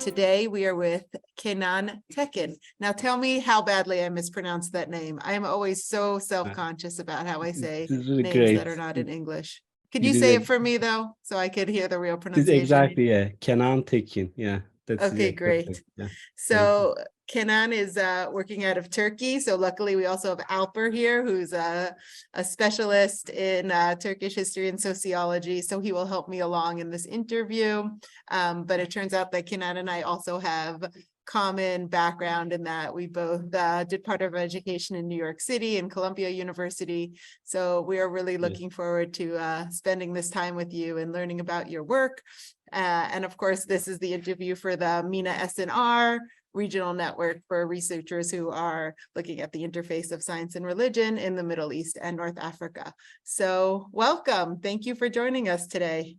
Today we are with Kenan Tekin. Now tell me how badly I mispronounced that name. I am always so self-conscious about how I say really names great. that are not in English. Could You you did say it. it for me though, so I could hear the real It's pronunciation? exactly, yeah. Kenan Tekin. Yeah, that's Okay, yeah, great. perfect. Yeah. So Kenan is working out of Turkey. So luckily we also have Alper here, who's a specialist in Turkish history and sociology. So he will help me along in this interview. But it turns out that Kenan and I also have common background in that we both did part of our education in New York City and Columbia University. So we are really looking forward to spending this time with you and learning about your work. And of course, this is the interview for the MENA S&R regional network for researchers who are looking at the interface of science and religion in the Middle East and North Africa. So welcome. Thank you for joining us today.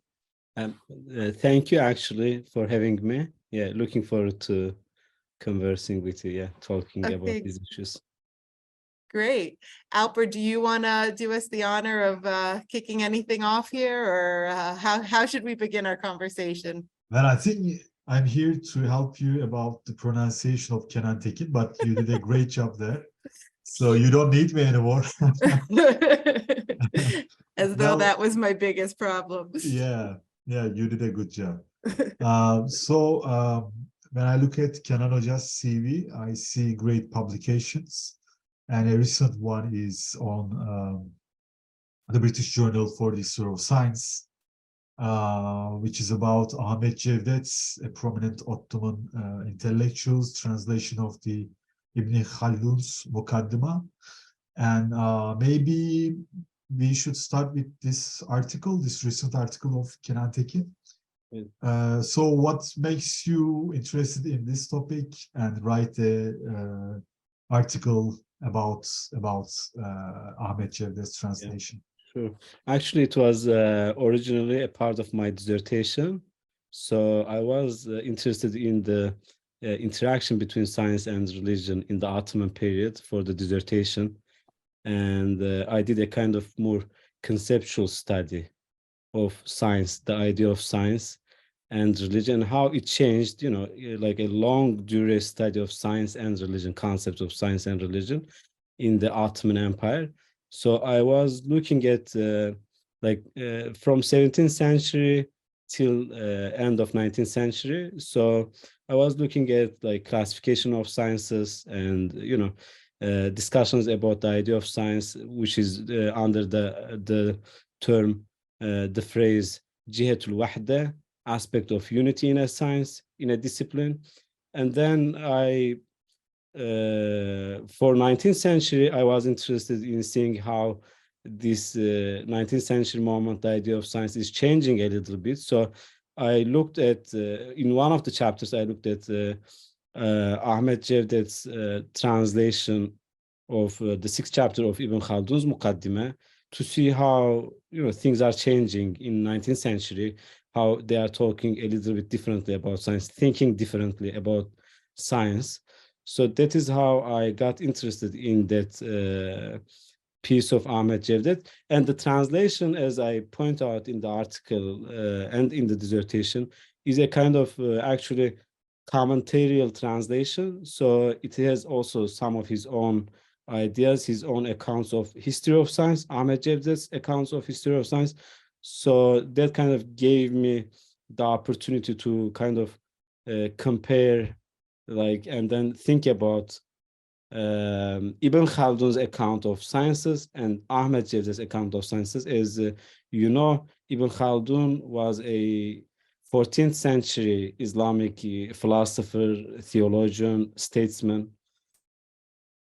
Thank you actually for having me. Yeah, looking forward to conversing with you. Yeah, talking about these issues. Great. Alper, do you want to do us the honor of kicking anything off here, or how should we begin our conversation? Well, I think I'm here to help you about the pronunciation of Kenan Tekin, but you did a great job there. So you don't need me anymore. As though that was my biggest problem. Yeah, you did a good job. When I look at Kenan Hoca's CV, I see great publications. And a recent one is on the British Journal for the History of Science, which is about Ahmet Cevdet's, a prominent Ottoman intellectual's translation of the Ibn Khaldun's Mukaddima. And maybe we should start with this article, this recent article of Kenan Tekin. So what makes you interested in this topic and write a article about Ahmet Cevdet's translation? Yeah, sure. Actually, it was originally a part of my dissertation. So I was interested in the interaction between science and religion in the Ottoman period for the dissertation. And I did a kind of more conceptual study of science, the idea of science and religion, how it changed, like a long duress study of science and religion, concepts of science and religion in the Ottoman Empire. So I was looking at from 17th century till end of 19th century. So I was looking at like classification of sciences and, discussions about the idea of science, which is under the term, the phrase jihatul wahda, aspect of unity in a science, in a discipline. And then for 19th century, I was interested in seeing how this 19th century moment, the idea of science is changing a little bit. So I looked at, in one of the chapters, I looked at Ahmet Cevdet's translation of the sixth chapter of Ibn Khaldun's Mukaddime to see how, things are changing in 19th century, how they are talking a little bit differently about science, thinking differently about science. So that is how I got interested in that piece of Ahmet Cevdet. And the translation, as I point out in the article and in the dissertation, is a kind of actually commentarial translation. So it has also some of his own ideas, his own accounts of history of science, Ahmet Cevdet's accounts of history of science. So that kind of gave me the opportunity to kind of compare, and then think about Ibn Khaldun's account of sciences and Ahmet Cevdet's account of sciences. As Ibn Khaldun was a 14th century Islamic philosopher, theologian, statesman.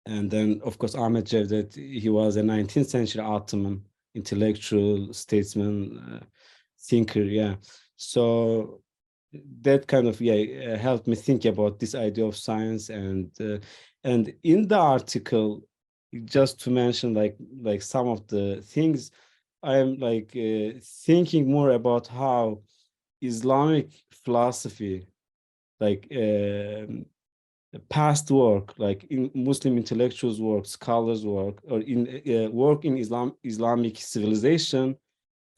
And then, of course, Ahmet Cevdet, he was a 19th century Ottoman intellectual, statesman, thinker. Yeah. So that kind of helped me think about this idea of science. And in the article, just to mention like some of the things, I'm thinking more about how Islamic philosophy like past work, like in Muslim intellectuals' work, scholars' work, or in work in Islamic civilization,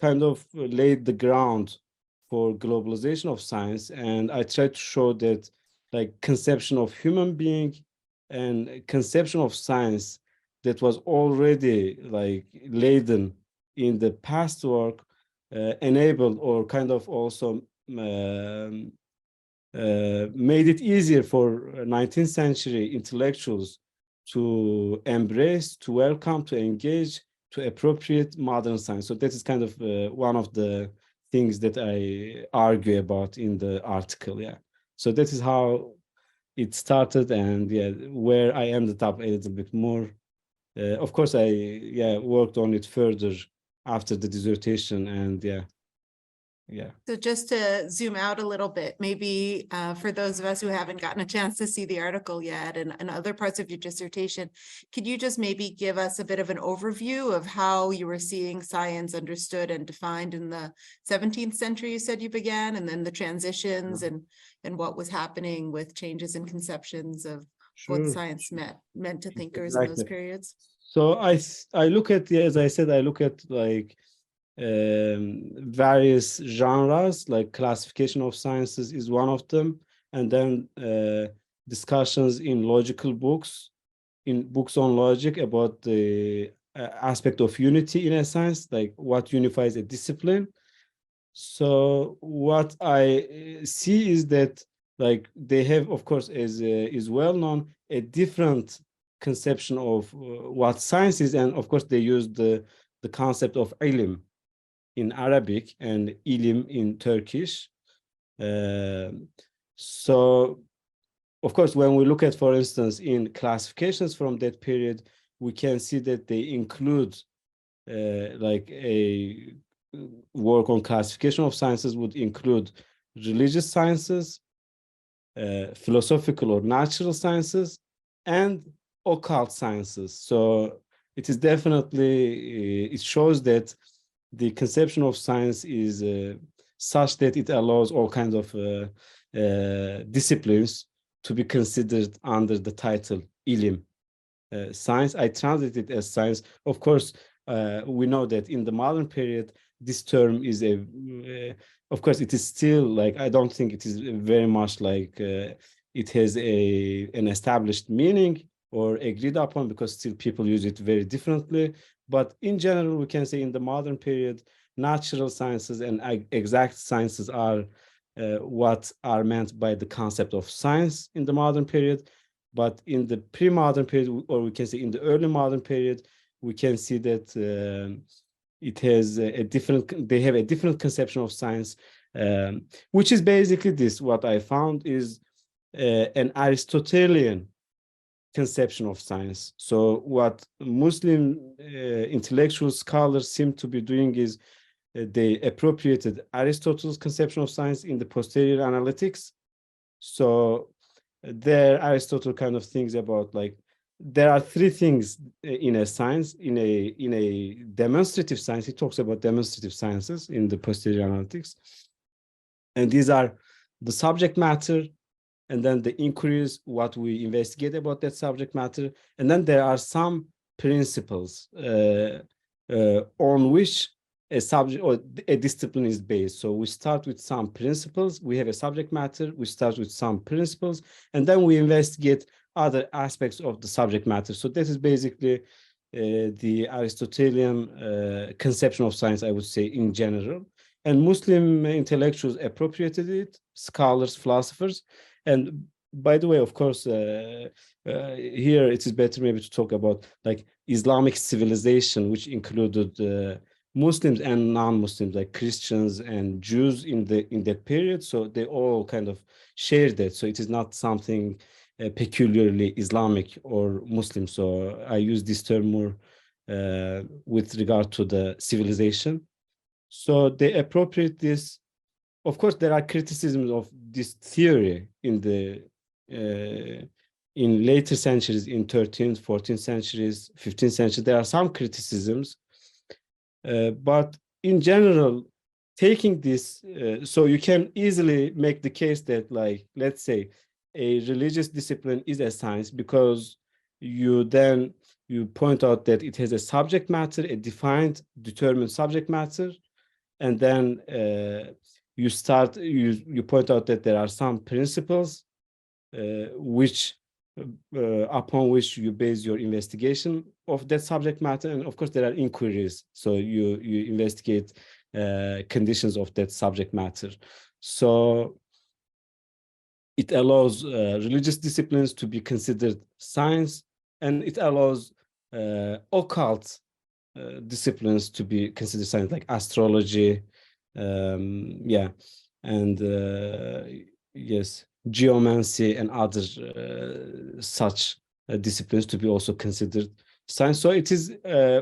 kind of laid the ground for globalization of science. And I try to show that like conception of human being and conception of science that was already like laden in the past work enabled or kind of also made it easier for 19th century intellectuals to embrace, to welcome, to engage, to appropriate modern science. So that is kind of one of the things that I argue about in the article. Yeah. So that is how it started, and yeah, where I ended up a little bit more. Of course, I worked on it further after the dissertation, and yeah. So just to zoom out a little bit, maybe for those of us who haven't gotten a chance to see the article yet and other parts of your dissertation, could you just maybe give us a bit of an overview of how you were seeing science understood and defined in the 17th century, you said you began, and then the transitions and what was happening with changes in conceptions of what science meant to thinkers in those periods? So I look at, as I said, I look at like various genres, like classification of sciences is one of them, and then discussions in logical books, in books on logic about the aspect of unity in a science, like what unifies a discipline. So what I see is that like they have, of course, as is well known, a different conception of what science is, and of course they use the concept of ilm in Arabic and ilim in Turkish. So, of course, when we look at, for instance, in classifications from that period, we can see that they include like a work on classification of sciences would include religious sciences, philosophical or natural sciences, and occult sciences. So it is definitely, it shows that the conception of science is such that it allows all kinds of disciplines to be considered under the title ilim. Science, I translate it as science. Of course, we know that in the modern period, this term is of course, it is still like, I don't think it is very much like it has an established meaning or agreed upon, because still people use it very differently. But in general, we can say in the modern period, natural sciences and exact sciences are what are meant by the concept of science in the modern period. But in the pre-modern period, or we can say in the early modern period, we can see that it has they have a different conception of science, which is basically this. What I found is an Aristotelian conception of science. So what Muslim intellectual scholars seem to be doing is they appropriated Aristotle's conception of science in the posterior analytics. So there Aristotle kind of thinks about like there are three things in a science, in a demonstrative science. He talks about demonstrative sciences in the posterior analytics, and these are the subject matter, and then the inquiries, what we investigate about that subject matter, and then there are some principles on which a subject or a discipline is based. So we start with some principles, we have a subject matter, we start with some principles, and then we investigate other aspects of the subject matter. So that is basically the Aristotelian conception of science, I would say, in general. And Muslim intellectuals appropriated it, scholars, philosophers. And by the way, of course, here it is better maybe to talk about like Islamic civilization, which included Muslims and non-Muslims, like Christians and Jews in that period. So they all kind of shared that. So it is not something peculiarly Islamic or Muslim. So I use this term more with regard to the civilization. So they appropriate this. Of course, there are criticisms of this theory in the in later centuries, in 13th, 14th centuries, 15th century. There are some criticisms, but in general, taking this, so you can easily make the case that, like, let's say a religious discipline is a science because you point out that it has a subject matter, a defined, determined subject matter, and then you point out that there are some principles which upon which you base your investigation of that subject matter, and of course there are inquiries, so you investigate conditions of that subject matter. So it allows religious disciplines to be considered science, and it allows occult disciplines to be considered science, like astrology, yeah, and yes, geomancy and other such disciplines to be also considered science. So it is,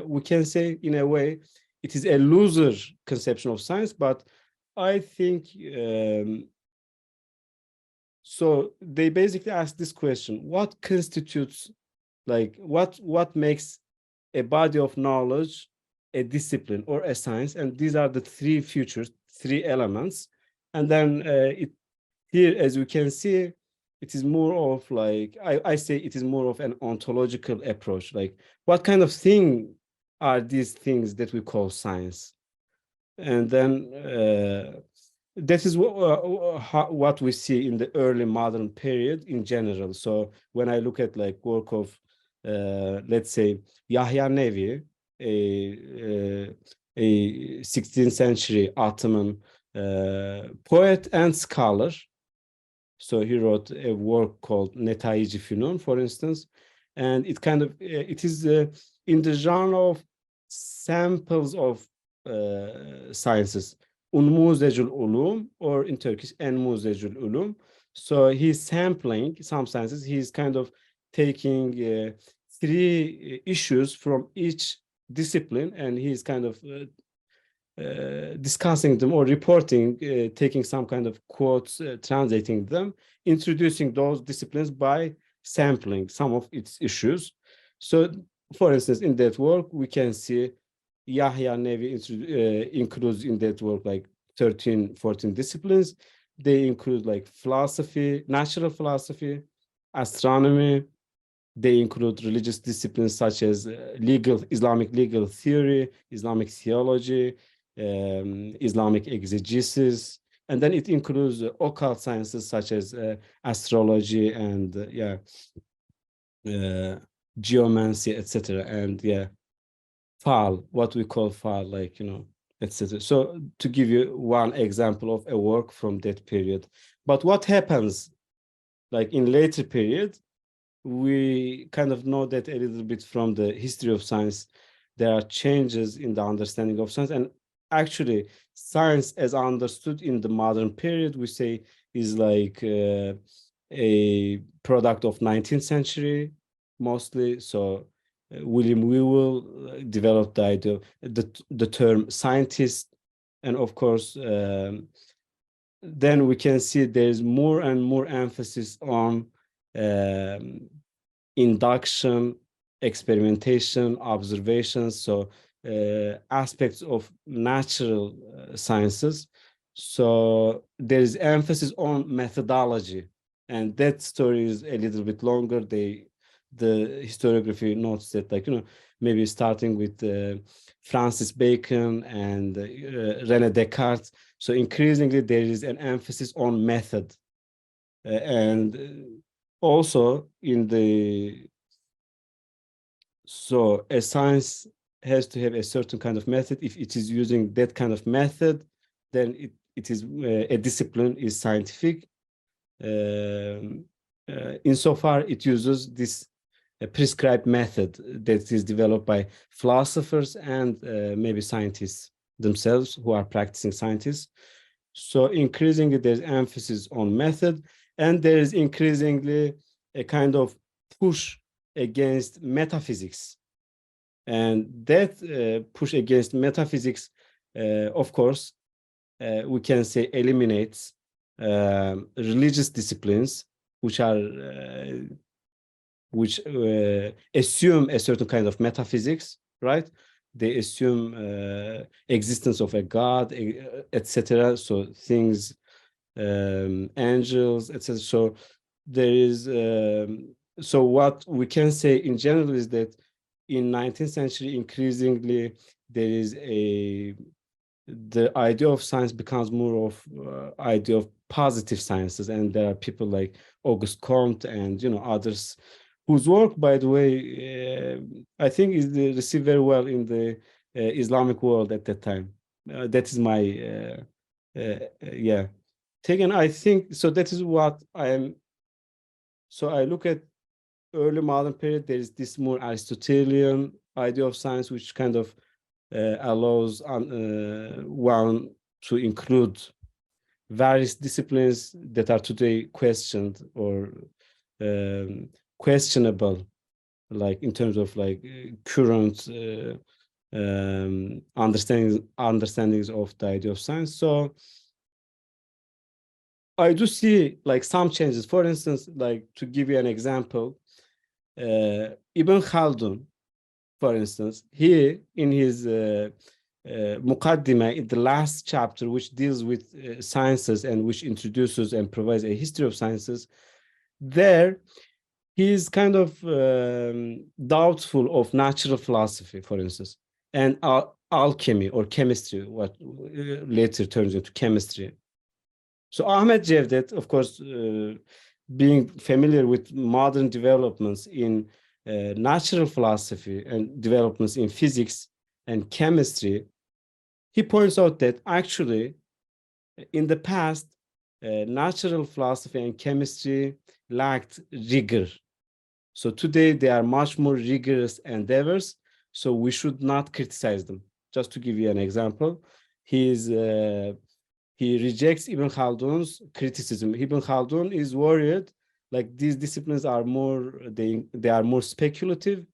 we can say in a way, it is a looser conception of science, but I think so they basically ask this question: what constitutes, like, what makes a body of knowledge a discipline or a science? And these are the three features, three elements. And then here, as we can see, it is more of like, I say it is more of an ontological approach. Like, what kind of thing are these things that we call science? And then that is what we see in the early modern period in general. So when I look at like work of, let's say, Yahya Nevi, a 16th century Ottoman poet and scholar. So he wrote a work called Netaiji Fünun, for instance, and it kind of, it is in the genre of samples of sciences, Unmuzecül Ulum, or in Turkish, Enmuzecül Ulum. So he's sampling some sciences. He's kind of taking three issues from each discipline, and he's kind of discussing them or reporting, taking some kind of quotes, translating them, introducing those disciplines by sampling some of its issues. So, for instance, in that work, we can see Yahya Nevi includes in that work like 13, 14 disciplines. They include like philosophy, natural philosophy, astronomy. They include religious disciplines such as Islamic legal theory, Islamic theology, Islamic exegesis, and then it includes occult sciences such as astrology and geomancy, etc. And fal, what we call fal, like, etc. So to give you one example of a work from that period. But what happens, like in later period, we kind of know that a little bit from the history of science, there are changes in the understanding of science. And actually, science as understood in the modern period, we say, is like a product of 19th century, mostly. So William Whewell developed the idea, the term scientist. And of course, then we can see there's more and more emphasis on induction, experimentation, observations, so aspects of natural sciences. So there is emphasis on methodology, and that story is a little bit longer. The historiography notes that, like, maybe starting with Francis Bacon and René Descartes. So increasingly there is an emphasis on method, and also so a science has to have a certain kind of method. If it is using that kind of method, then it is a discipline is scientific. Insofar it uses this prescribed method that is developed by philosophers and maybe scientists themselves who are practicing scientists. So increasingly there's emphasis on method, and there is increasingly a kind of push against metaphysics. And that push against metaphysics, of course, we can say eliminates religious disciplines, which assume a certain kind of metaphysics, right? they assume existence of a god, etc. So things, angels, etc. So there is, so what we can say in general is that in 19th century, increasingly there is the idea of science becomes more of idea of positive sciences, and there are people like Auguste Comte and others whose work, by the way, I think is received very well in the Islamic world at that time. That is my yeah take, and I think so. That is what I am. So I look at early modern period. There is this more Aristotelian idea of science, which kind of allows one to include various disciplines that are today questioned or questionable, like in terms of like current understandings of the idea of science. So I do see like some changes. For instance, like to give you an example, Ibn Khaldun, for instance, he in his Muqaddimah, in the last chapter, which deals with sciences and which introduces and provides a history of sciences, there he is kind of doubtful of natural philosophy, for instance, and alchemy or chemistry, what later turns into chemistry. So Ahmet Cevdet, of course, being familiar with modern developments in natural philosophy and developments in physics and chemistry, he points out that actually in the past, natural philosophy and chemistry lacked rigor. So today they are much more rigorous endeavors, so we should not criticize them. Just to give you an example, he rejects Ibn Khaldun's criticism. Ibn Khaldun is worried like these disciplines are more, they are more speculative,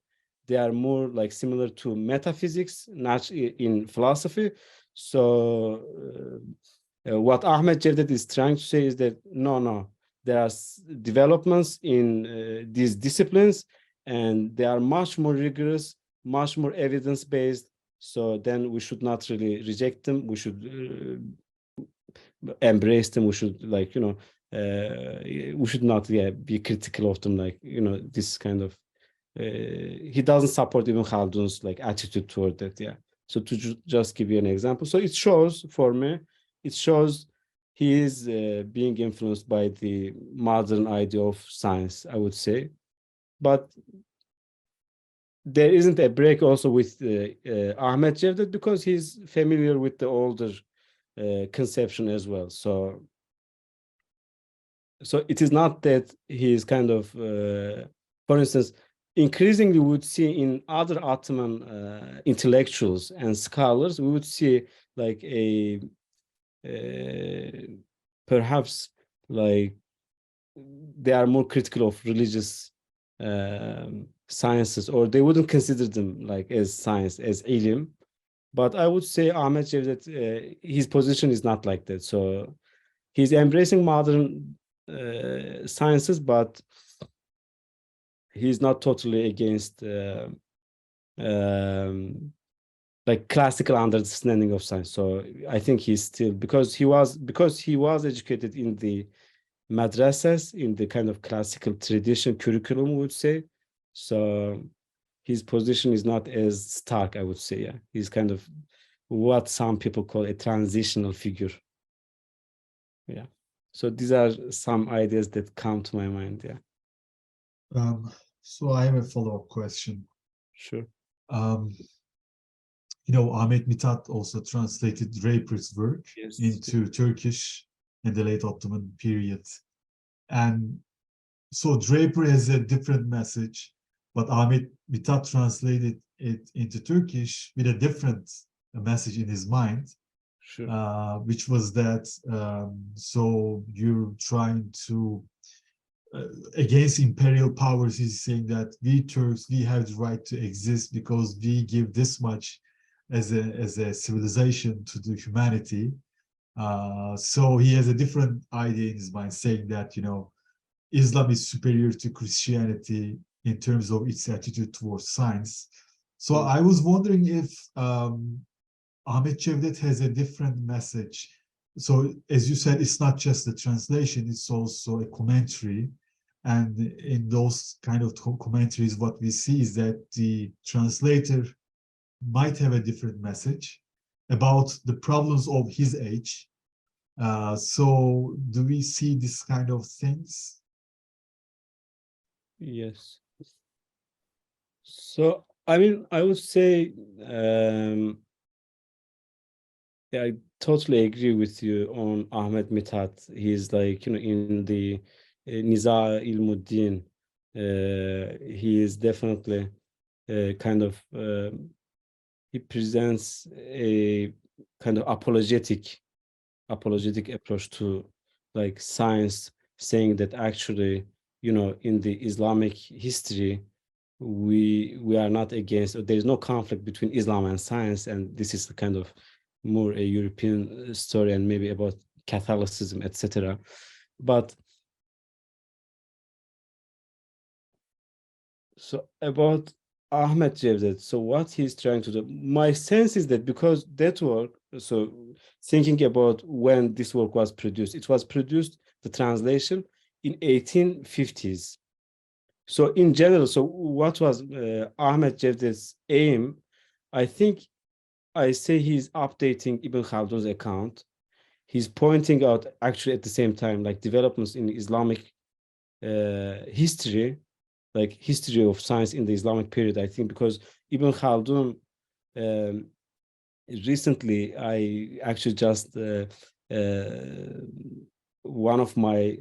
they are more like similar to metaphysics, not in philosophy. So what Ahmet Cevdet is trying to say is that no, there are developments in these disciplines, and they are much more rigorous, much more evidence-based. So then we should not really reject them. We should embrace them. We should we should not be critical of them, like this kind of he doesn't support Ibn Khaldun's like attitude toward that. So to just give you an example, so it shows for me, it shows he is being influenced by the modern idea of science, I would say. But there isn't a break also with Ahmet Cevdet, because he's familiar with the older conception as well. So it is not that he is kind of, for instance, increasingly we would see in other Ottoman intellectuals and scholars, we would see like a perhaps like they are more critical of religious sciences, or they wouldn't consider them like as science, as ilim. But I would say Ahmet Cevdet, his position is not like that. So he's embracing modern sciences, but he's not totally against like classical understanding of science. So I think he's still, because he was educated in the madrasas, in the kind of classical tradition curriculum, we would say. So his position is not as stark, I would say. He's kind of what some people call a transitional figure. So these are some ideas that come to my mind. So I have a follow-up question. Sure. Ahmet Mithat also translated Draper's work into Turkish in the late Ottoman period. And so Draper has a different message, but Ahmet Mithat translated it into Turkish with a different message in his mind. Sure. Which was that, so you're trying to, against imperial powers, he's saying that we Turks, we have the right to exist because we give this much as a civilization to the humanity. So he has a different idea in his mind, saying that, Islam is superior to Christianity in terms of its attitude towards science. So I was wondering if Ahmet Cevdet has a different message. So as you said, it's not just the translation, it's also a commentary. And in those kind of commentaries, what we see is that the translator might have a different message about the problems of his age. So do we see this kind of things? Yes. So, I mean, I would say, I totally agree with you on Ahmet Mithat. He's like, in the Niza Ilmuddin, he is definitely kind of, he presents a kind of apologetic approach to like science, saying that actually, in the Islamic history, we are not against, or there is no conflict between Islam and science, and this is the kind of more a European story and maybe about Catholicism, etc. But so about Ahmet Cevdet, so what he's trying to do, my sense is that because that work, so thinking about when this work was produced, it was produced, the translation, in 1850s. So in general, so what was Ahmet Cevdet's aim? I think I say he's updating Ibn Khaldun's account. He's pointing out actually at the same time, like developments in Islamic history, like history of science in the Islamic period, I think, because Ibn Khaldun, recently, I actually just, one of my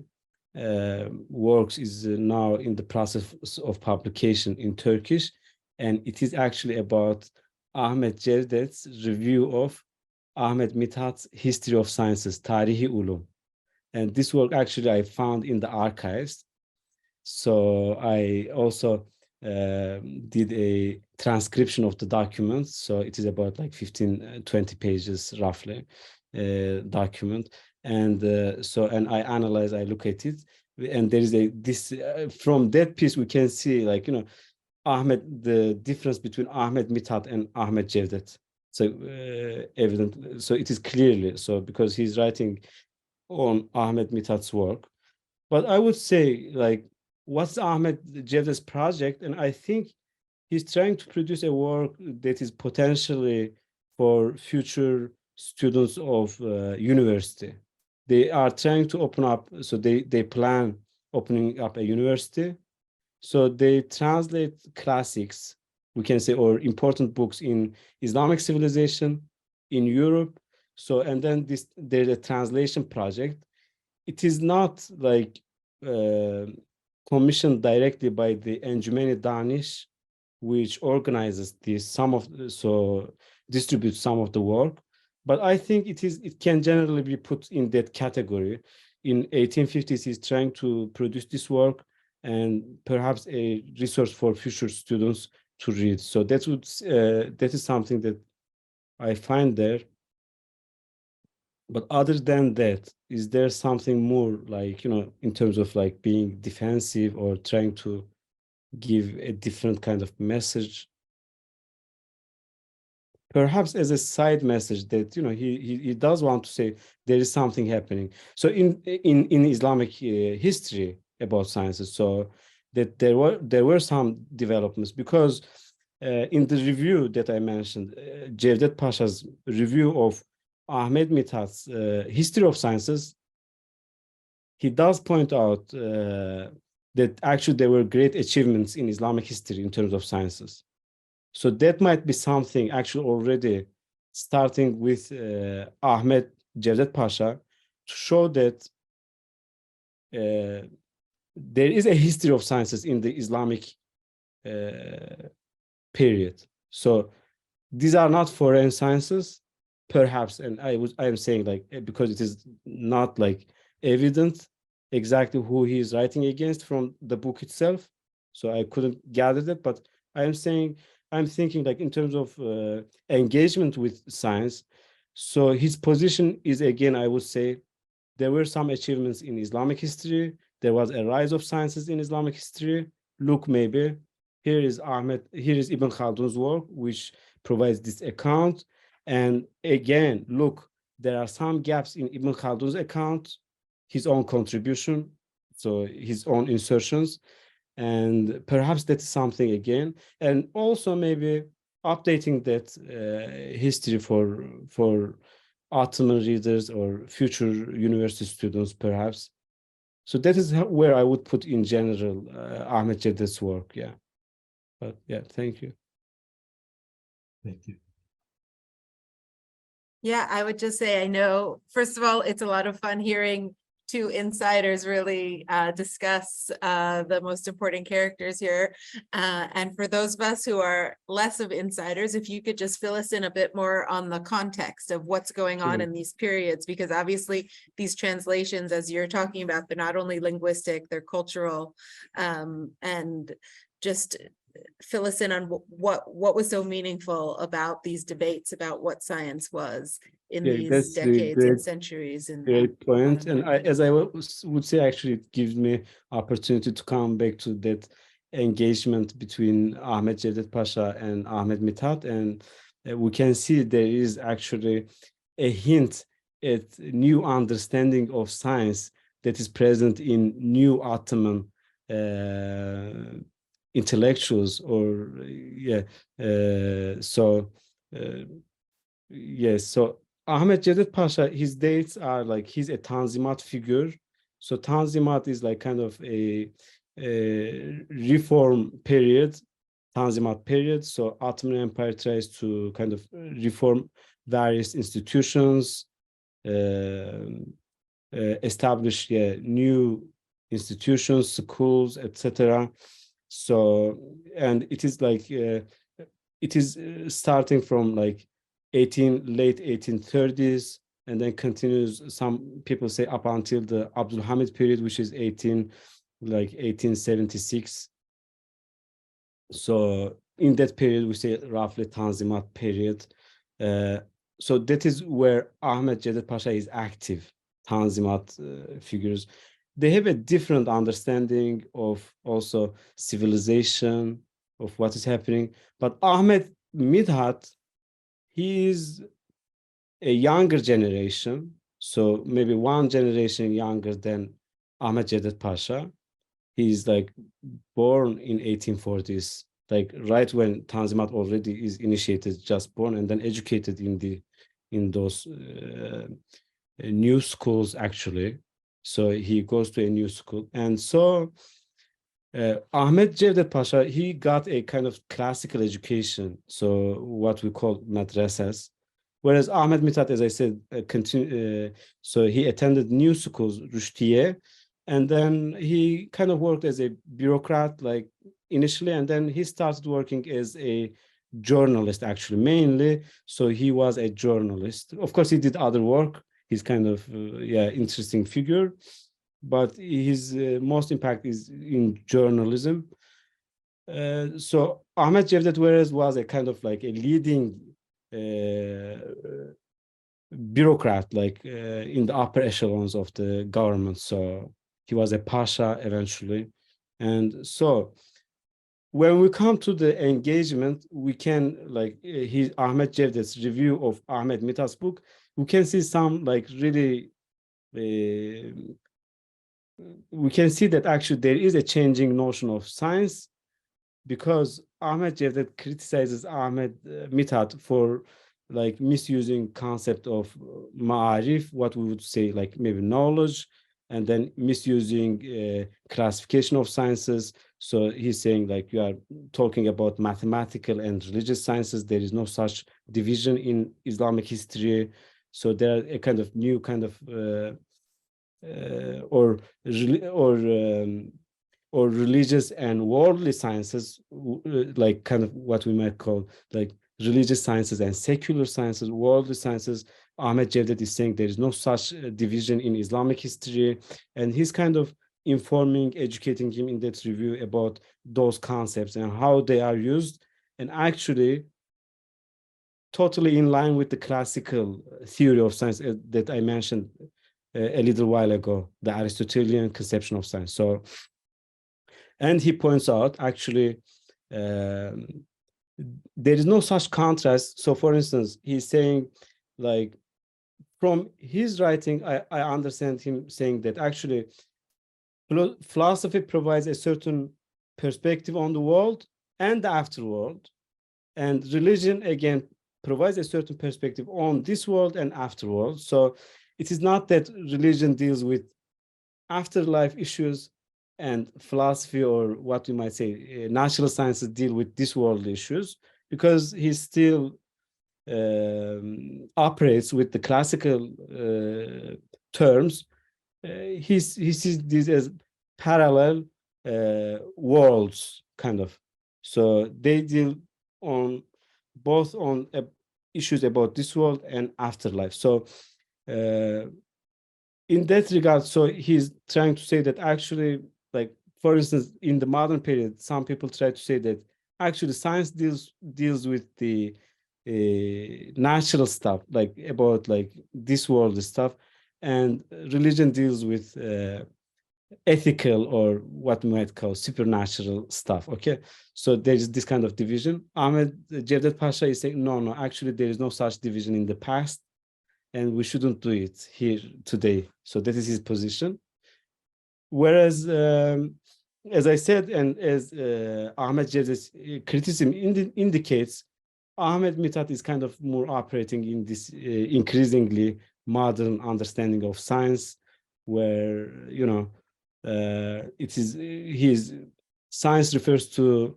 works is now in the process of publication in Turkish, and it is actually about Ahmet Cevdet's review of Ahmet Mithat's History of Sciences, Tarihi Ulum. And this work actually I found in the archives. So I also did a transcription of the documents. So it is about like 15, 20 pages roughly document. And and I analyze, I look at it, and there is this from that piece we can see, like, Ahmet, the difference between Ahmet Mithat and Ahmet Cevdet. So evident. So it is clearly so because he's writing on Ahmet Mithat's work. But I would say, like, what's Ahmet Cevdet's project? And I think he's trying to produce a work that is potentially for future students of university. They are trying to open up, so they plan opening up a university. So they translate classics, we can say, or important books in Islamic civilization in Europe. So, and then there's a translation project. It is not like commissioned directly by the Encumeni Danish, which organizes this, so distributes some of the work. But I think it can generally be put in that category. In 1850s, he's trying to produce this work and perhaps a resource for future students to read. So that is something that I find there. But other than that, is there something more, like, in terms of like being defensive or trying to give a different kind of message? Perhaps as a side message that, he does want to say there is something happening. So in Islamic history about sciences, so that there were some developments, because in the review that I mentioned, Cevdet Pasha's review of Ahmet Mithat's History of Sciences, he does point out that actually there were great achievements in Islamic history in terms of sciences. So that might be something actually already starting with Ahmet Cevdet Pasha, to show that there is a history of sciences in the Islamic period. So these are not foreign sciences, perhaps, and I am saying, like, because it is not like evident exactly who he is writing against from the book itself, so I couldn't gather that. But I'm thinking, like, in terms of engagement with science. So his position is, again, I would say there were some achievements in Islamic history. There was a rise of sciences in Islamic history. Look, maybe here is Ibn Khaldun's work, which provides this account. And again, look, there are some gaps in Ibn Khaldun's account, his own contribution, so his own insertions, and perhaps that's something again. And also maybe updating that history for Ottoman readers or future university students, perhaps. So that is where I would put in general Ahmet Cevdet's work. Yeah, but yeah, thank you. Thank you. Yeah, I would just say, I know, first of all, it's a lot of fun hearing two insiders really discuss the most important characters here. And for those of us who are less of insiders, if you could just fill us in a bit more on the context of what's going on in these periods, because obviously these translations, as you're talking about, they're not only linguistic, they're cultural, and just fill us in on what was so meaningful about these debates about what science was in these That's decades and centuries. And great point. And as I would say, actually, it gives me opportunity to come back to that engagement between Ahmet Cevdet Pasha and Ahmet Mithat. And we can see there is actually a hint at new understanding of science that is present in new Ottoman intellectuals, or yes. So Ahmet Cevdet Pasha, his dates are like he's a Tanzimat figure. So Tanzimat is like kind of a reform period, Tanzimat period. So Ottoman Empire tries to kind of reform various institutions, establish new institutions, schools, etc. So, and it is like it is starting from like late 1830s, and then continues, some people say, up until the Abdul Hamid period, which is 1876. So in that period, we say roughly Tanzimat period. So that is where Ahmet Cevdet Pasha is active, Tanzimat figures. They have a different understanding of also civilization, of what is happening. But Ahmet Mithat, he is a younger generation, so maybe one generation younger than Ahmet Cevdet Pasha. He's like born in 1840s, like right when Tanzimat already is initiated, just born, and then educated in those new schools, actually. So he goes to a new school. And so Ahmet Cevdet Pasha, he got a kind of classical education, so what we call madrasas. Whereas Ahmet Mithat, as I said, so he attended new schools, Rüştiye, and then he kind of worked as a bureaucrat, like initially, and then he started working as a journalist, actually, mainly. So he was a journalist. Of course, he did other work. He's kind of, interesting figure, but his most impact is in journalism. So Ahmet Cevdet, whereas, was a kind of like a leading bureaucrat, like in the upper echelons of the government. So he was a pasha eventually. And so when we come to the engagement, we can, like Ahmet Cevdet's review of Ahmet Mithat's book, we can see some like really, we can see that actually there is a changing notion of science, because Ahmet Cevdet criticizes Ahmet Mithat for like misusing concept of ma'arif, what we would say like maybe knowledge, and then misusing classification of sciences. So he's saying like, you are talking about mathematical and religious sciences. There is no such division in Islamic history. So there are a kind of new kind of or religious and worldly sciences, like kind of what we might call like religious sciences and secular sciences, worldly sciences. Ahmet Cevdet is saying there is no such division in Islamic history, and he's kind of informing, educating him in that review about those concepts and how they are used, and actually totally in line with the classical theory of science that I mentioned a little while ago, the Aristotelian conception of science. So, and he points out actually there is no such contrast. So for instance, he's saying like from his writing, I understand him saying that actually philosophy provides a certain perspective on the world and the afterworld, and religion again provides a certain perspective on this world and afterworld. So it is not that religion deals with afterlife issues and philosophy, or what we might say natural sciences, deal with this world issues, because he still operates with the classical terms. He sees these as parallel worlds, kind of. So they deal on both on issues about this world and afterlife. So in that regard, so he's trying to say that actually, like for instance, in the modern period, some people try to say that actually science deals with the natural stuff, like about like this world stuff, and religion deals with ethical, or what we might call supernatural stuff. Okay, so there's this kind of division. Ahmed Cevdet Pasha is saying no, actually there is no such division in the past, and we shouldn't do it here today. So that is his position. Whereas, as I said, and as Ahmed Cevdet's criticism indicates, Ahmed Mithat is kind of more operating in this increasingly modern understanding of science, where it is his science refers to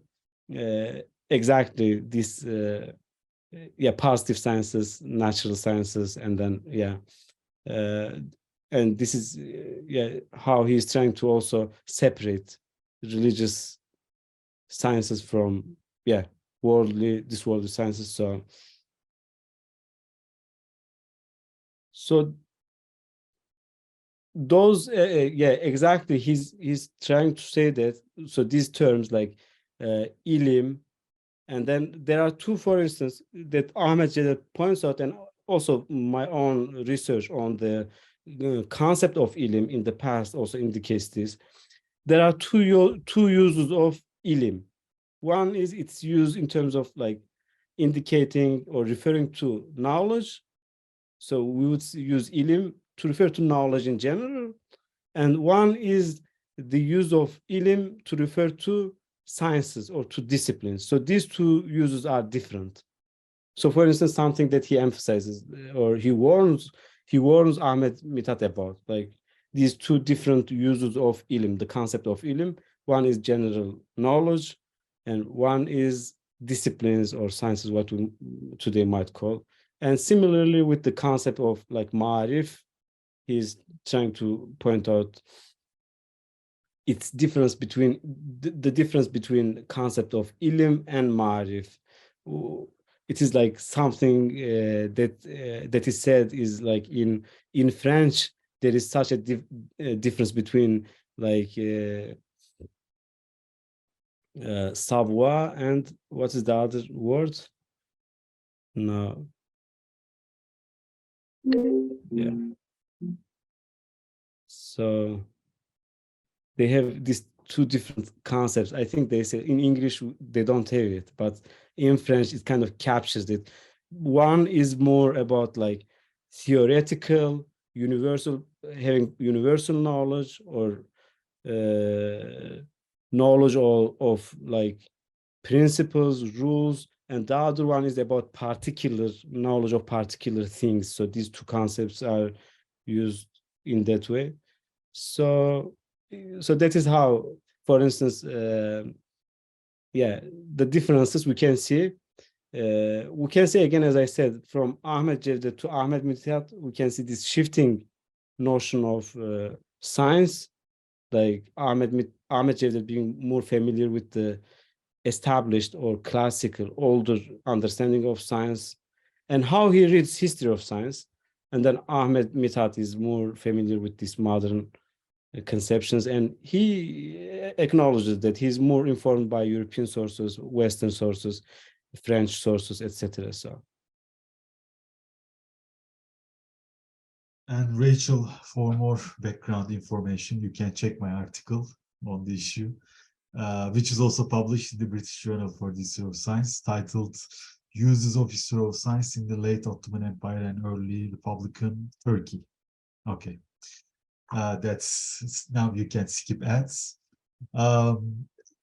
exactly this positive sciences, natural sciences, and then and this is how he's trying to also separate religious sciences from worldly sciences. So those exactly, he's trying to say that, so these terms like ilim, and then there are two, for instance, that Ahmed Cevdet points out, and also my own research on the concept of ilim in the past also indicates this. There are two uses of ilim. One is it's used in terms of like indicating or referring to knowledge. So we would use ilim to refer to knowledge in general. And one is the use of ilim to refer to sciences or to disciplines. So these two uses are different. So for instance, something that he emphasizes or he warns Ahmed Mithat about, like these two different uses of ilim, the concept of ilim. One is general knowledge, and one is disciplines or sciences, what we today might call. And similarly with the concept of like ma'arif, he's trying to point out its difference between the difference between concept of ilim and ma'arif. It is like something that is said is like in French there is such a difference between like savoir and what is the other word? No. Yeah. So they have these two different concepts. I think they say in English they don't have it, but in French it kind of captures it. One is more about like theoretical, universal, having universal knowledge, or knowledge of like principles, rules, and the other one is about particular knowledge of particular things. So these two concepts are used in that way. So that is how, for instance, the differences we can see. We can say again, as I said, from Ahmed Cevdet to Ahmed Mithat, we can see this shifting notion of science, like Ahmed Cevdet being more familiar with the established or classical, older understanding of science and how he reads history of science. And then Ahmed Mithat is more familiar with this modern conceptions, and he acknowledges that he's more informed by European sources, Western sources, French sources, etc. So, And Rachel, for more background information, you can check my article on the issue. which is also published in the British Journal for the History of Science, titled Uses of History of Science in the Late Ottoman Empire and Early Republican Turkey. Okay, that's now you can skip ads.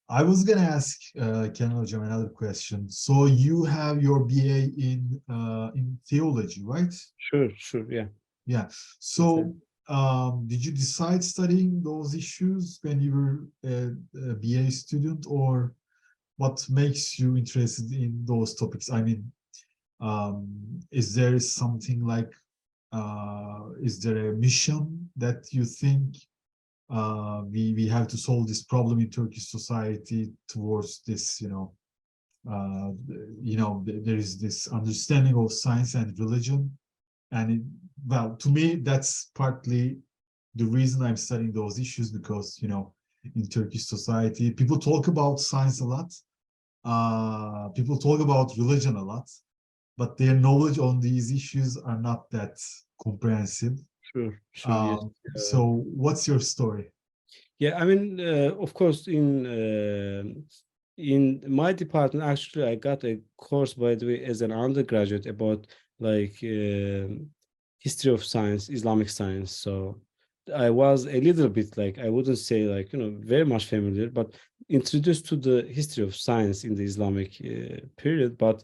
I was gonna ask Kenan Hocam another question. So you have your BA in theology, right? Sure, yeah. Yeah. So did you decide studying those issues when you were a BA student, or what makes you interested in those topics? I mean, is there something like, is there a mission that you think we have to solve this problem in Turkish society towards this, there is this understanding of science and religion, and well, to me, that's partly the reason I'm studying those issues, because in Turkish society, people talk about science a lot, people talk about religion a lot, but their knowledge on these issues are not that comprehensive. Sure, yes. So what's your story? Yeah, I mean, of course, in my department, actually, I got a course, by the way, as an undergraduate about like history of science, Islamic science. So I was a little bit like, I wouldn't say like, very much familiar, but introduced to the history of science in the Islamic period. But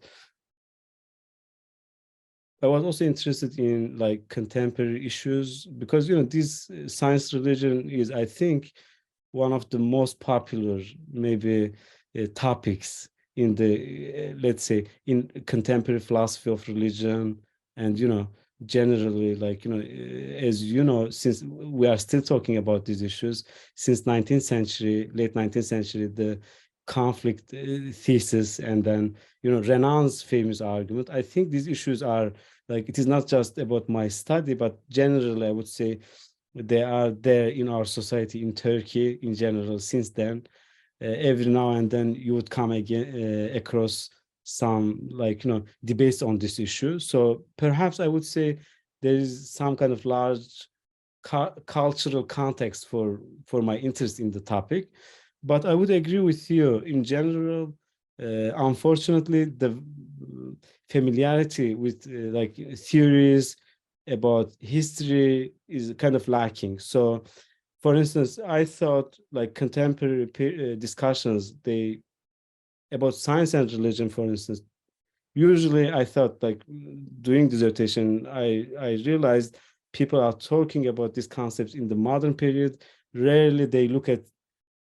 I was also interested in like contemporary issues, because this science religion is, I think, one of the most popular maybe topics in the let's say in contemporary philosophy of religion, and generally, like as since we are still talking about these issues since 19th century, late 19th century, the conflict thesis, and then Renan's famous argument. I think these issues are like, it is not just about my study, but generally I would say they are there in our society in Turkey in general since then. Every now and then you would come again across some like debates on this issue. So perhaps I would say there is some kind of large cultural context for my interest in the topic. But I would agree with you in general. Unfortunately, the familiarity with like theories about history is kind of lacking. So, for instance, I thought like contemporary discussions, they about science and religion, for instance. Usually, I thought like doing dissertation, I realized people are talking about these concepts in the modern period. Rarely they look at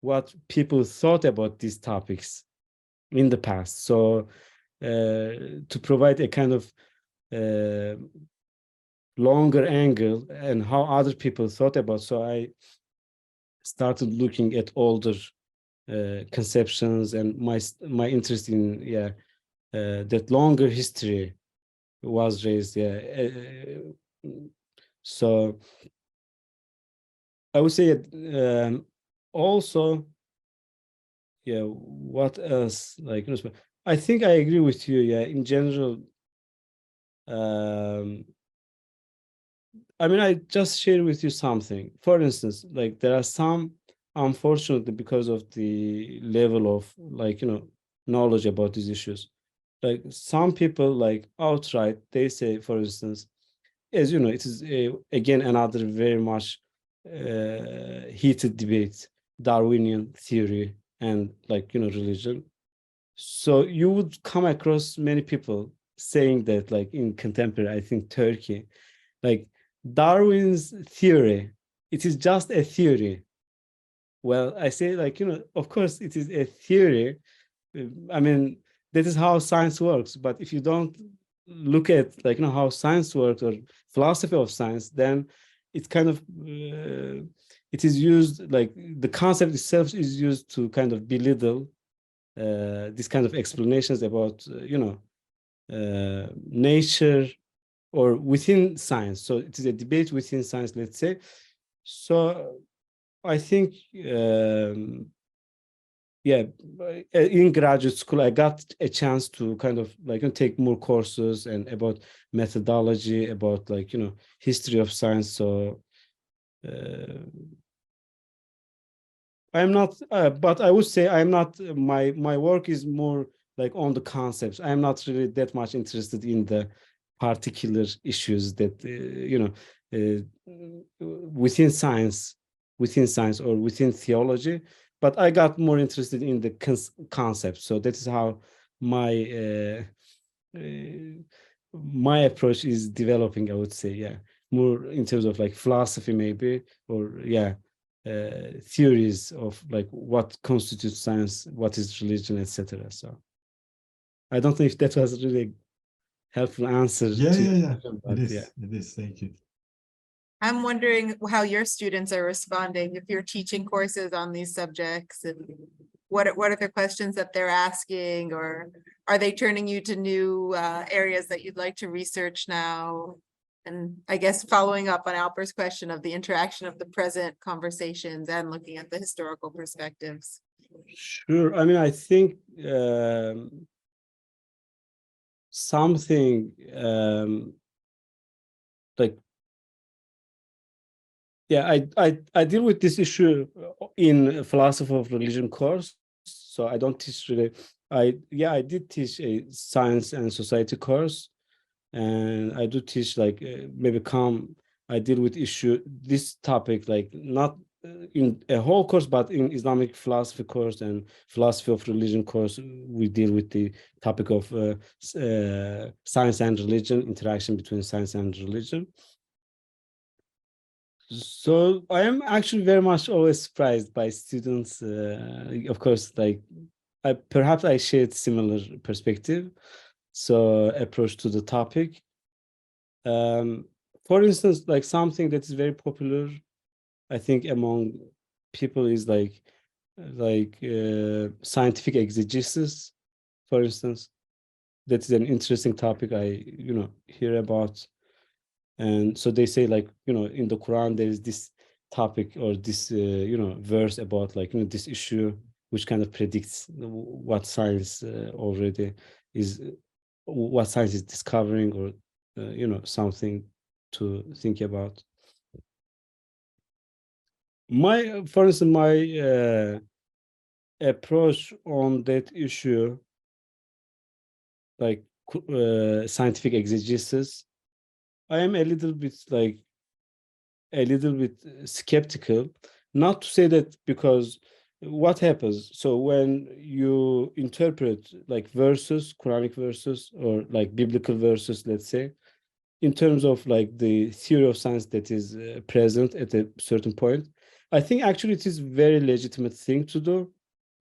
what people thought about these topics in the past. So, to provide a kind of longer angle and how other people thought about. So I started looking at older conceptions, and my interest in that longer history was raised. So I would say also, what else? Like, I think I agree with you. Yeah, in general. I mean, I just share with you something. For instance, like there are some, unfortunately, because of the level of like, knowledge about these issues, like some people like outright, they say, for instance, as you know, it is again another very much heated debate, Darwinian theory and like, religion. So you would come across many people saying that like in contemporary, I think Turkey, like Darwin's theory, it is just a theory. Well, I say like, of course it is a theory. I mean, that is how science works. But if you don't look at like, how science works or philosophy of science, then it's kind of, it is used like the concept itself is used to kind of belittle these kind of explanations about, nature or within science. So it is a debate within science, let's say. So I think, in graduate school, I got a chance to kind of like take more courses and about methodology, about like, history of science. So I'm not, but I would say I'm not. My work is more like on the concepts. I'm not really that much interested in the particular issues that within science, or within theology. But I got more interested in the concepts. So that is how my my approach is developing. I would say, yeah, more in terms of like philosophy, maybe, or yeah, theories of like what constitutes science, what is religion, etc. So I don't know if that was really a helpful answer Yeah, to yeah, your yeah. question, It but yeah. is. It is. Thank you. I'm wondering how your students are responding if you're teaching courses on these subjects, and what are the questions that they're asking, or are they turning you to new areas that you'd like to research now? And I guess following up on Alper's question of the interaction of the present conversations and looking at the historical perspectives. Sure. I mean, I think something like, yeah, I deal with this issue in philosophy of religion course. So I don't teach really. I did teach a science and society course, and I do teach like maybe I deal with this topic like not in a whole course, but in Islamic philosophy course and philosophy of religion course, we deal with the topic of science and religion, interaction between science and religion. So I am actually very much always surprised by students. Of course, like perhaps I shared similar perspective, so approach to the topic. For instance, like something that is very popular, I think, among people is like scientific exegesis, for instance. That is an interesting topic I hear about. And so they say, like, in the Quran there is this topic or this verse about like this issue which kind of predicts what science already is, what science is discovering, or something to think about. For instance, my approach on that issue, like scientific exegesis, I am a little bit skeptical. Not to say that, because what happens, so when you interpret like verses, Quranic verses, or like biblical verses, let's say, in terms of like the theory of science that is present at a certain point, I think actually it is very legitimate thing to do.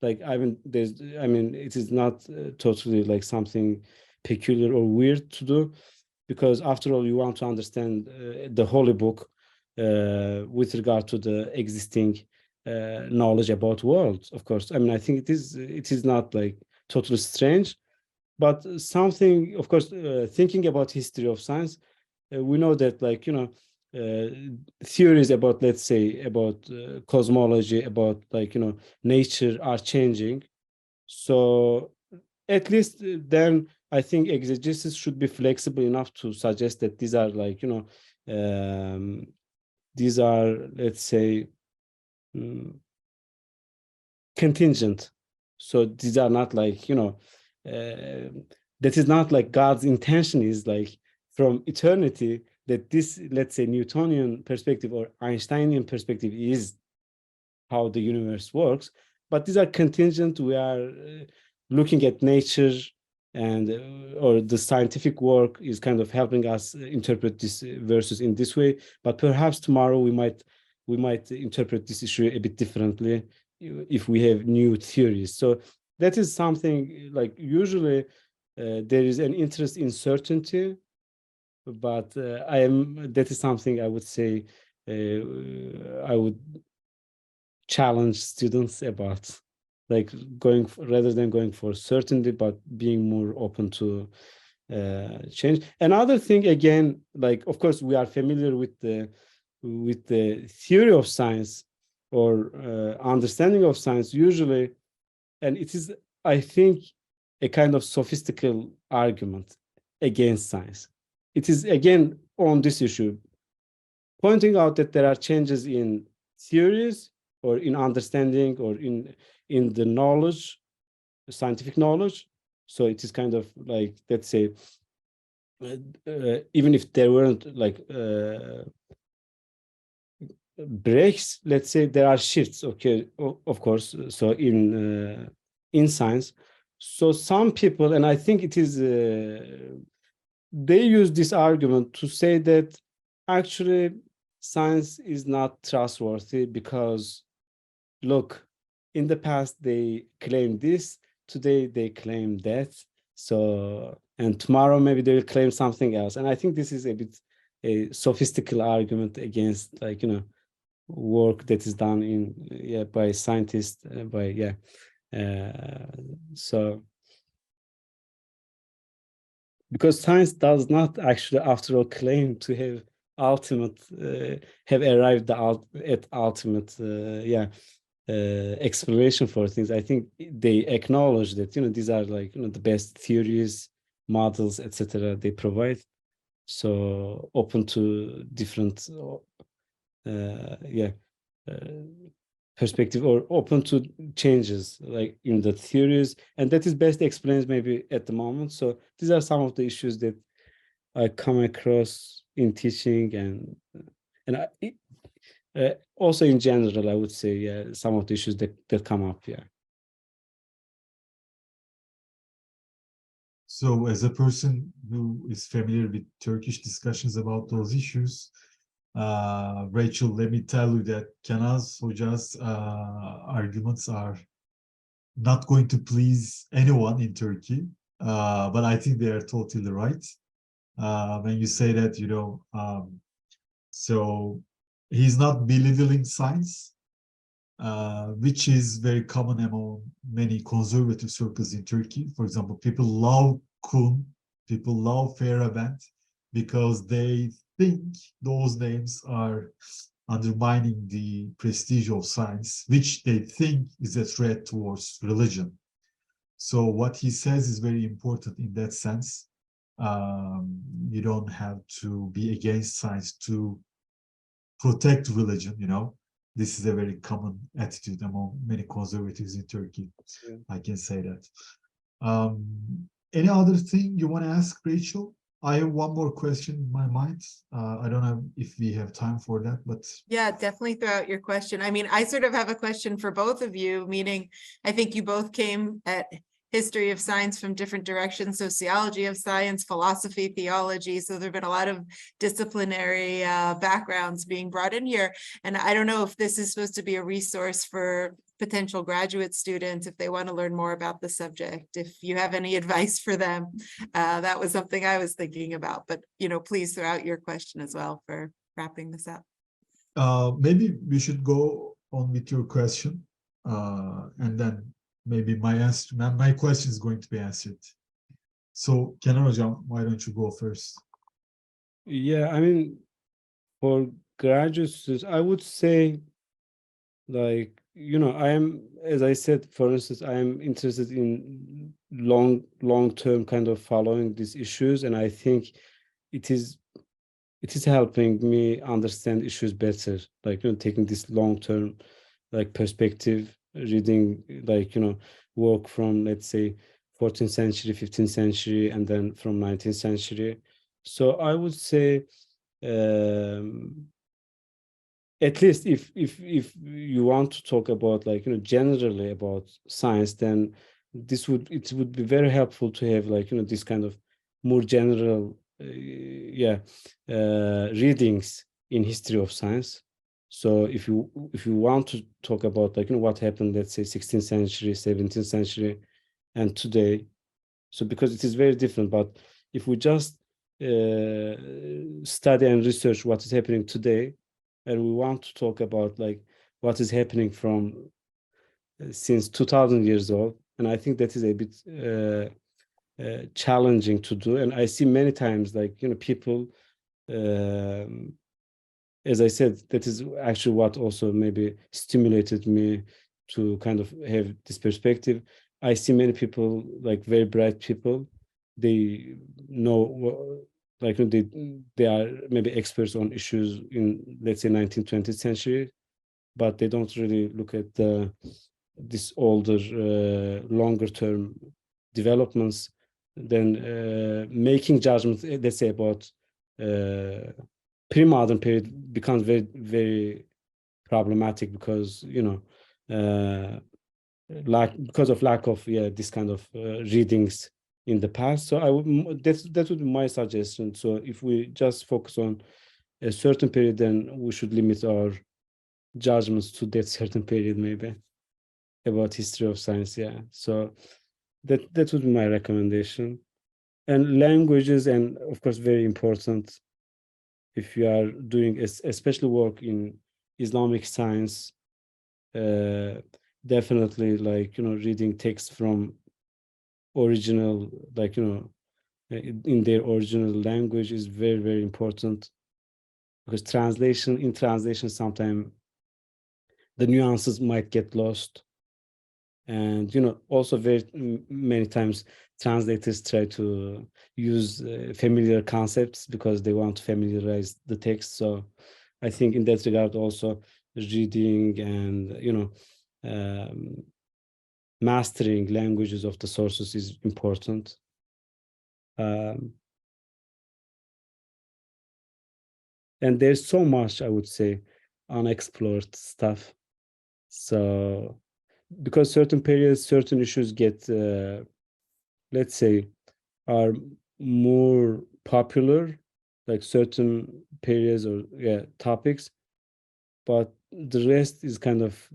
Like, it is not totally like something peculiar or weird to do, because after all, you want to understand the holy book with regard to the existing knowledge about world. Of course, I mean, I think it is not like totally strange, but something, of course, thinking about history of science, we know that, like, theories about, let's say, about cosmology, about like nature are changing. So at least then I think exegesis should be flexible enough to suggest that these are like these are, let's say, mm, contingent. So these are not like that is not like God's intention is like from eternity that this, let's say, Newtonian perspective or Einsteinian perspective is how the universe works, but these are contingent. We are looking at nature, and or the scientific work is kind of helping us interpret this verses in this way, but perhaps tomorrow we might interpret this issue a bit differently if we have new theories. So that is something like usually there is an interest in certainty, but that is something I would say I would challenge students about, like rather than going for certainty, but being more open to change. Another thing, again, like, of course, we are familiar with the theory of science or understanding of science usually, and it is, I think, a kind of sophistical argument against science. It is, again, on this issue, pointing out that there are changes in theories, or in understanding or in the knowledge, scientific knowledge. So it is kind of like, let's say, even if there weren't like breaks, let's say there are shifts, okay, of course. So in science, so some people, and I think it is they use this argument to say that actually science is not trustworthy because look, in the past they claimed this, today they claim that, so and tomorrow maybe they will claim something else. And I think this is a bit a sophistical argument against, like, work that is done in by scientists, so because science does not actually, after all, claim to have ultimate have arrived at ultimate explanation for things. I think they acknowledge that these are, like, the best theories, models, etc. they provide, so open to different perspective, or open to changes, like in the theories, and that is best explained maybe at the moment. So these are some of the issues that I come across in teaching, and also in general, I would say, some of the issues that come up. So as a person who is familiar with Turkish discussions about those issues, Rachel, let me tell you that Kenaz Hoca's arguments are not going to please anyone in Turkey, but I think they are totally right. When you say that, so he's not belittling science, which is very common among many conservative circles in Turkey. For example, people love Kuhn, people love Feyerabend, because they think those names are undermining the prestige of science, which they think is a threat towards religion. So what he says is very important in that sense. You don't have to be against science to protect religion, This is a very common attitude among many conservatives in Turkey. Yeah. I can say that. Any other thing you want to ask, Rachel? I have one more question in my mind. I don't know if we have time for that, but Yeah, definitely throw out your question. I mean, I sort of have a question for both of you, meaning I think you both came at history of science from different directions, sociology of science, philosophy, theology. So there've been a lot of disciplinary backgrounds being brought in here. And I don't know if this is supposed to be a resource for potential graduate students if they want to learn more about the subject. If you have any advice for them, that was something I was thinking about. But, please throw out your question as well for wrapping this up. maybe we should go on with your question, and then maybe my question is going to be answered. So Kenan Hocam, why don't you go first? Yeah, I mean, for graduate students, I would say, like, I am, as I said, for instance, I am interested in long-term kind of following these issues, and I think it is helping me understand issues better, like, taking this long-term, like, perspective, reading, like, work from, let's say, 14th century, 15th century, and then from 19th century. So I would say, at least if you want to talk about, like, generally about science, then it would be very helpful to have, like, this kind of more general readings in history of science. So if you want to talk about, like, what happened, let's say, 16th century, 17th century, and today, so because it is very different. But if we just study and research what is happening today, and we want to talk about, like, what is happening from since 2000 years old, and I think that is a bit challenging to do. And I see many times, like, people, as I said, that is actually what also maybe stimulated me to kind of have this perspective. I see many people, like very bright people, they know, like, they are maybe experts on issues in, let's say, 19th, 20th century, but they don't really look at this older, longer term developments. Then making judgments, let's say about pre-modern period becomes very, very problematic because because of lack of this kind of readings in the past. So that would be my suggestion. So if we just focus on a certain period, then we should limit our judgments to that certain period, maybe about history of science. Yeah. So that would be my recommendation. And languages, and of course, very important if you are doing especially work in Islamic science. Definitely, like reading texts from original, like in their original language is very, very important, because translation sometimes the nuances might get lost. And also very many times translators try to use familiar concepts because they want to familiarize the text. So I think in that regard also, reading and mastering languages of the sources is important. And there's so much, I would say, unexplored stuff. So because certain periods, certain issues get, let's say, are more popular, like certain periods or topics, but the rest is kind of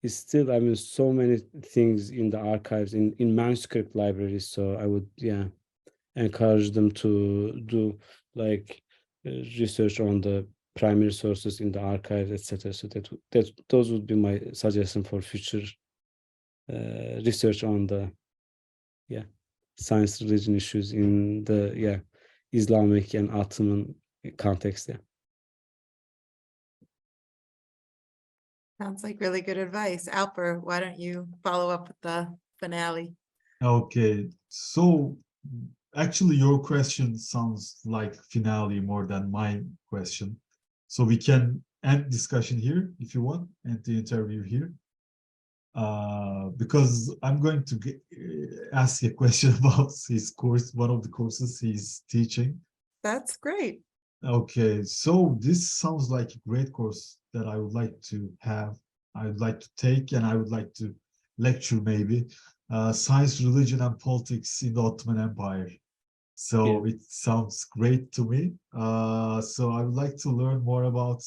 is still, I mean, so many things in the archives, in manuscript libraries. So I would encourage them to do like research on the primary sources in the archives, etc. So those would be my suggestion for future research on the science religion issues in the Islamic and Ottoman context. Yeah. Sounds like really good advice. Alper, why don't you follow up with the finale? Okay, so actually your question sounds like finale more than my question. So we can end discussion here if you want, end the interview here. Because I'm going to ask a question about his course, one of the courses he's teaching. That's great. Okay, so this sounds like a great course that I would like to have, I would like to take, and I would like to lecture maybe. Science, Religion, and Politics in the Ottoman Empire. So it sounds great to me. So I would like to learn more about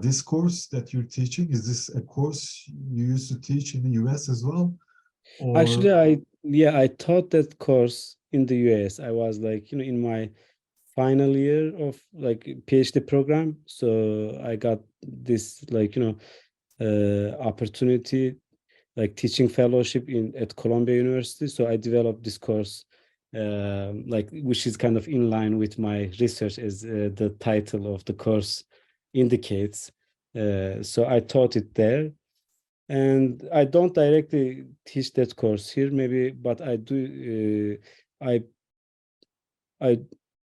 this course that you're teaching. Is this a course you used to teach in the US as well? Or Actually, I taught that course in the US. I was like, in my final year of like PhD program. So I got this like, opportunity, like teaching fellowship at Columbia University. So I developed this course, like which is kind of in line with my research, as the title of the course indicates. So I taught it there, and I don't directly teach that course here, maybe, but I do. I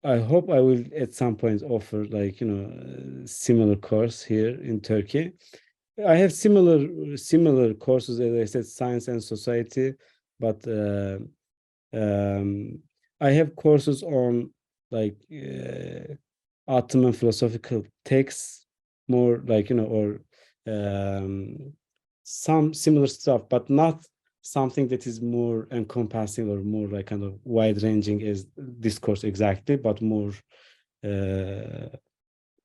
I hope I will at some point offer like similar course here in Turkey. I have similar courses, as I said, science and society, but um, I have courses on like Ottoman philosophical texts, more like or some similar stuff, but not something that is more encompassing or more like kind of wide ranging as this course exactly, but more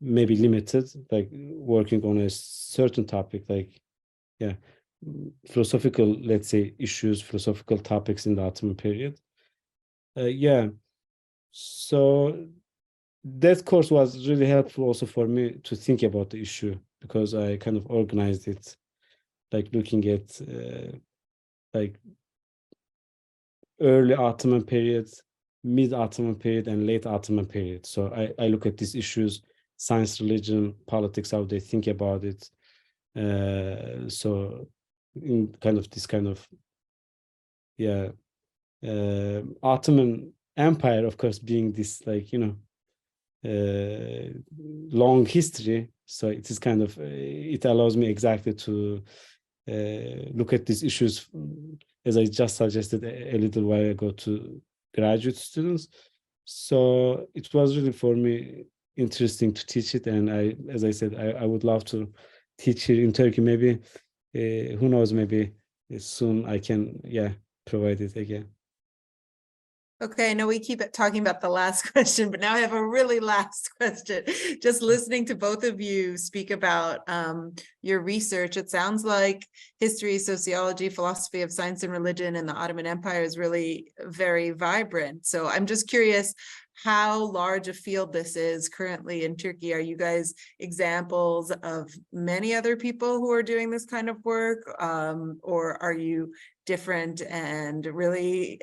maybe limited, like working on a certain topic, like philosophical, let's say, issues, philosophical topics in the Ottoman period. So that course was really helpful also for me to think about the issue, because I kind of organized it, like looking at like early Ottoman periods, mid Ottoman period, and late Ottoman period. So I look at these issues, science, religion, politics, how they think about it. So in kind of this kind of Ottoman Empire, of course, being this like long history. So it is kind of, it allows me exactly to look at these issues, as I just suggested a little while ago, to graduate students. So it was really for me interesting to teach it. And as I said, I would love to teach here in Turkey. Maybe, who knows, maybe soon I can, provide it again. Okay, I know we keep talking about the last question, but now I have a really last question. Just listening to both of you speak about your research, it sounds like history, sociology, philosophy of science and religion in the Ottoman Empire is really very vibrant. So I'm just curious how large a field this is currently in Turkey. Are you guys examples of many other people who are doing this kind of work, or are you different and really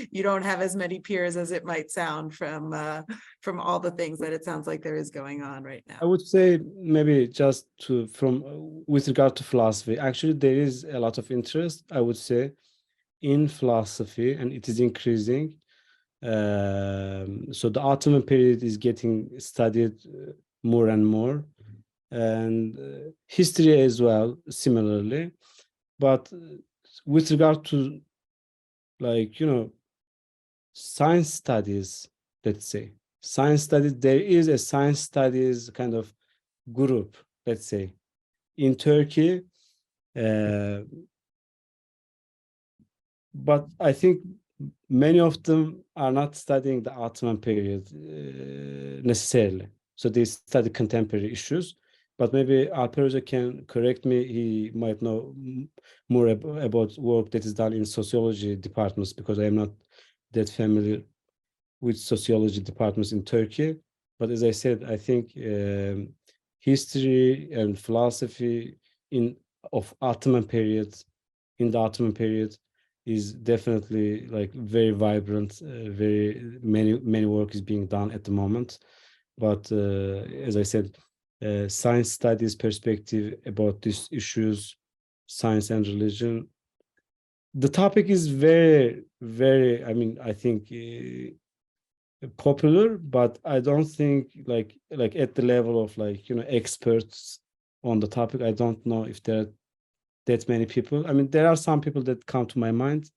you don't have as many peers as it might sound from all the things that it sounds like there is going on right now? I would say maybe just with regard to philosophy, actually there is a lot of interest, I would say, in philosophy, and it is increasing. So the Ottoman period is getting studied more and more, and history as well, similarly. But with regard to, like, science studies, let's say, science studies, there is a science studies kind of group, let's say, in Turkey. But I think many of them are not studying the Ottoman period necessarily. So they study contemporary issues. But maybe Alper can correct me. He might know more about work that is done in sociology departments, because I am not that familiar with sociology departments in Turkey. But as I said, I think history and philosophy of Ottoman period, in the Ottoman period, is definitely like very vibrant. Very many work is being done at the moment. But as I said, science studies perspective about these issues, science and religion, the topic is very, very, I mean, I think popular, but I don't think like at the level of, like, experts on the topic. I don't know if there are that many people. I mean, there are some people that come to my mind,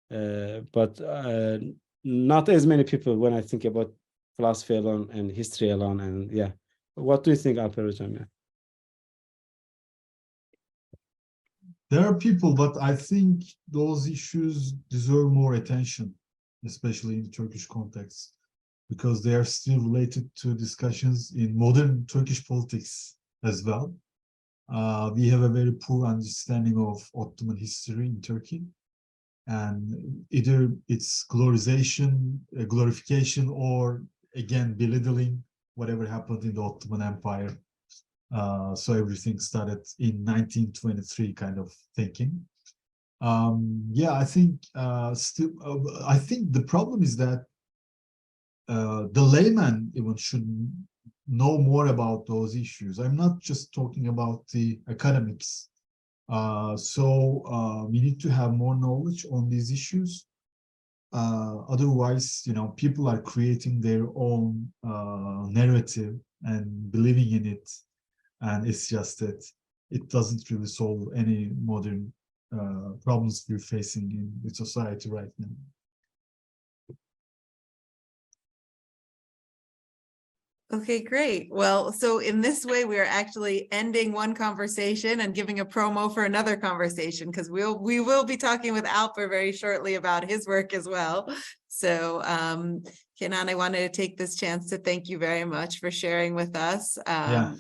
but not as many people when I think about philosophy alone and history alone. And what do you think, Alper? There are people, but I think those issues deserve more attention, especially in Turkish context, because they are still related to discussions in modern Turkish politics as well. We have a very poor understanding of Ottoman history in Turkey, and either it's glorification, or again belittling whatever happened in the Ottoman Empire. So everything started in 1923 kind of thinking. I think I think the problem is that the layman even should know more about those issues. I'm not just talking about the academics. We need to have more knowledge on these issues. Otherwise, people are creating their own narrative and believing in it. And it's just that it doesn't really solve any modern problems we're facing in the society right now. Okay, great. Well, so in this way, we are actually ending one conversation and giving a promo for another conversation, because we will be talking with Alper very shortly about his work as well. So Kenan, I wanted to take this chance to thank you very much for sharing with us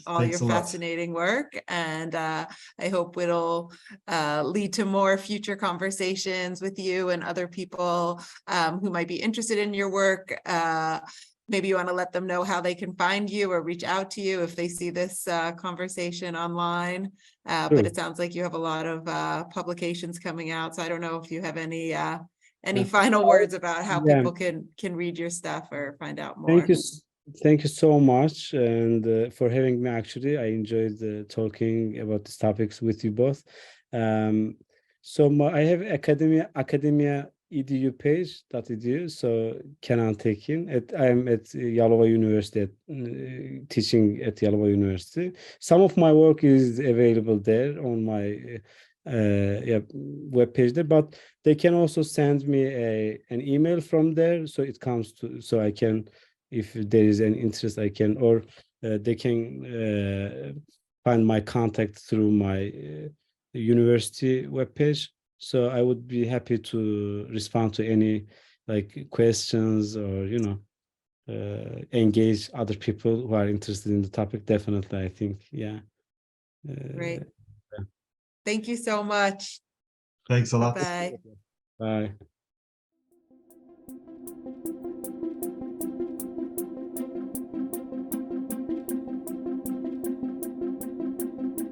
all your fascinating work. And I hope it'll lead to more future conversations with you and other people who might be interested in your work. Maybe you want to let them know how they can find you or reach out to you if they see this conversation online. But it sounds like you have a lot of publications coming out. So I don't know if you have any final words about how people can read your stuff or find out more. Thank you so much, and for having me. Actually, I enjoyed talking about these topics with you both. I have academia edu page.edu. So Kenan Tekin. I'm at Yalova University, teaching at Yalova University. Some of my work is available there on my web page there, but they can also send me an email from there, so it comes to, so I can, if there is an interest, I can, or they can find my contact through my university webpage. So I would be happy to respond to any like questions, or engage other people who are interested in the topic. Definitely, I think, yeah. Great. Yeah. Thank you so much. Thanks a lot. Bye. Bye.